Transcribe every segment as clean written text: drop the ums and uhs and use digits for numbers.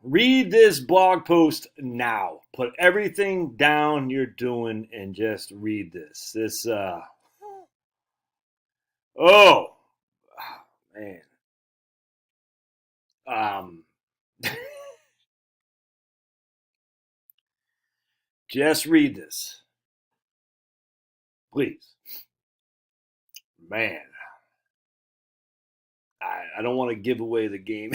Read this blog post now. Put everything down you're doing and just read this. Oh, man. Um, just read this, please. Man, I don't want to give away the game.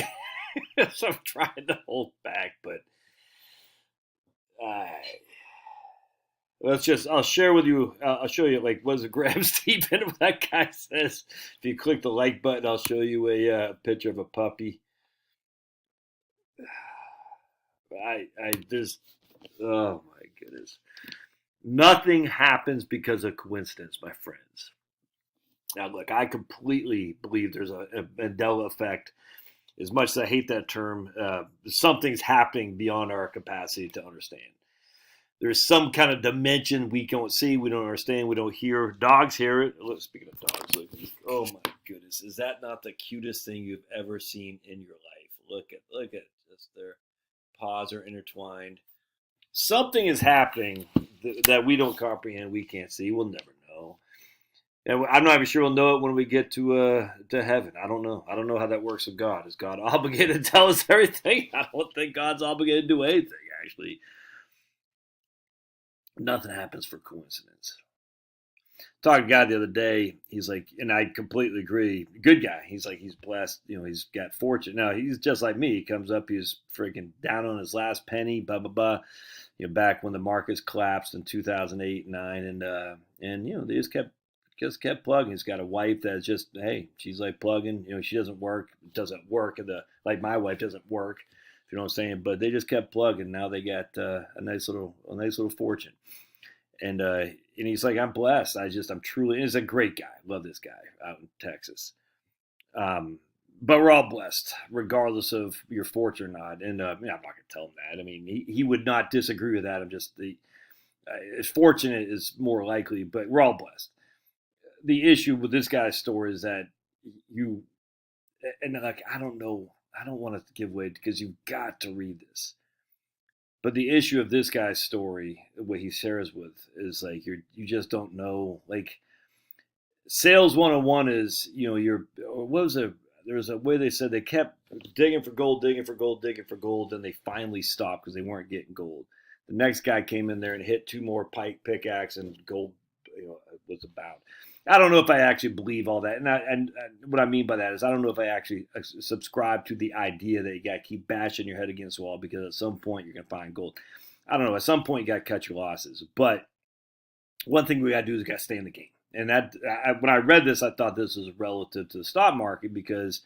So I'm trying to hold back, but I I'll share with you, I'll show you, like, what is it, Graham Stephen, what that guy says. If you click the like button, I'll show you a picture of a puppy. There's, oh my goodness. Nothing happens because of coincidence, my friends. Now, look, I completely believe there's a Mandela effect. As much as I hate that term, something's happening beyond our capacity to understand. There's some kind of dimension we don't see, we don't understand, we don't hear. Dogs hear it. Look, speaking of dogs, look, oh my goodness, is that not the cutest thing you've ever seen in your life? Look at just their paws are intertwined. Something is happening that we don't comprehend, we can't see, we'll never know. And I'm not even sure we'll know it when we get to heaven. I don't know. I don't know how that works with God. Is God obligated to tell us everything? I don't think God's obligated to do anything, actually. Nothing happens for coincidence. Talked to a guy the other day. He's like, and I completely agree. Good guy. He's like, he's blessed. He's got fortune. Now, he's just like me. He comes up, he's freaking down on his last penny, blah, blah, blah. Back when the markets collapsed in 2008, 9, and they just kept plugging. He's got a wife that's just, hey, she's like plugging. She doesn't work. Doesn't work. Like my wife doesn't work. If you know what I'm saying. But they just kept plugging. Now they got a nice little fortune. And he's like, I'm blessed. I'm truly. He's a great guy. Love this guy out in Texas. But we're all blessed, regardless of your fortune or not. And I'm not going to tell him that. I mean, he would not disagree with that. I'm just fortunate is more likely, but we're all blessed. The issue with this guy's story is that you, and like, I don't know, I don't want to give away because you've got to read this. But the issue of this guy's story, what he shares with, is like you just don't know. Like, sales 101 is, what was it? There was a way they said they kept digging for gold, digging for gold, digging for gold, and they finally stopped because they weren't getting gold. The next guy came in there and hit two more pickaxe, and gold, was about. I don't know if I actually believe all that, and what I mean by that is I don't know if I actually subscribe to the idea that you got to keep bashing your head against the wall because at some point you're gonna find gold. I don't know. At some point you got to cut your losses, but one thing we got to do is got to stay in the game. And when I read this, I thought this was relative to the stock market because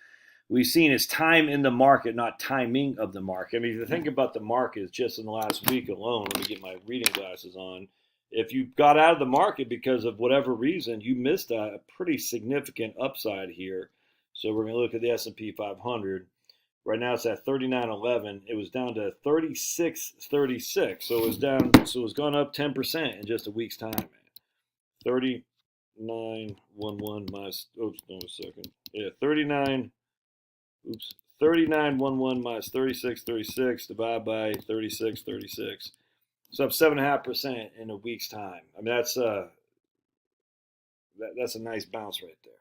we've seen it's time in the market, not timing of the market. I mean, if you think about the market, just in the last week alone, let me get my reading glasses on. If you got out of the market because of whatever reason, you missed a pretty significant upside here. So we're going to look at the S&P 500. Right now it's at 39.11. It was down to 36.36. So it was down. So it's gone up 10% in just a week's time, man. 39.11 minus. Oops, no, a second. Yeah, 39. Oops, 39.11 minus 36.36 divided by 36.36. So up 7.5% in a week's time. I mean, that's a nice bounce right there.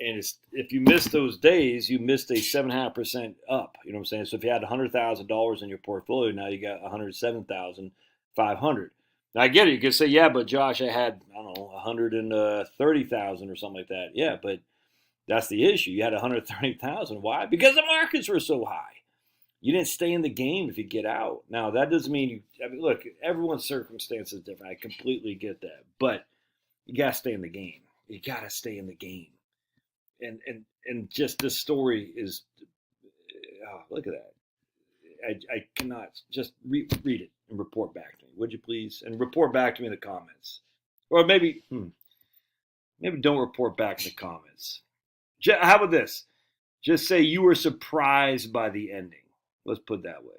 And if you miss those days, you missed a 7.5% up. You know what I'm saying? So if you had $100,000 in your portfolio, now you got 107,500. Now I get it. You could say, yeah, but Josh, I had, I don't know, 130,000 or something like that. Yeah, but that's the issue. You had 130,000. Why? Because the markets were so high. You didn't stay in the game if you get out. Now that doesn't mean you. I mean, look, everyone's circumstance is different. I completely get that, but you gotta stay in the game. You gotta stay in the game. And just this story is, oh, look at that. I cannot just read it and report back to me, would you please? And report back to me in the comments, or maybe don't report back in the comments. How about this? Just say you were surprised by the ending. Let's put it that way.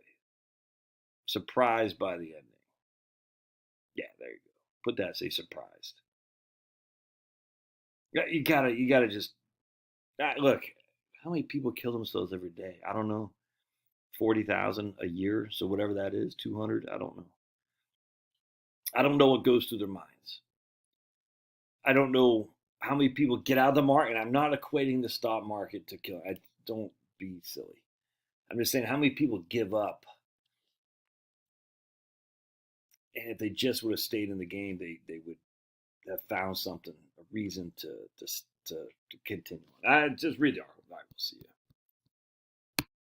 Surprised by the ending. Yeah, there you go. Put that. Say surprised. You gotta just look. How many people kill themselves every day? I don't know. 40,000 a year. So whatever that is, 200. I don't know. I don't know what goes through their minds. I don't know how many people get out of the market. I'm not equating the stock market to kill. I don't be silly. I'm just saying how many people give up, and if they just would have stayed in the game, they would have found something, a reason to continue. I just read the article.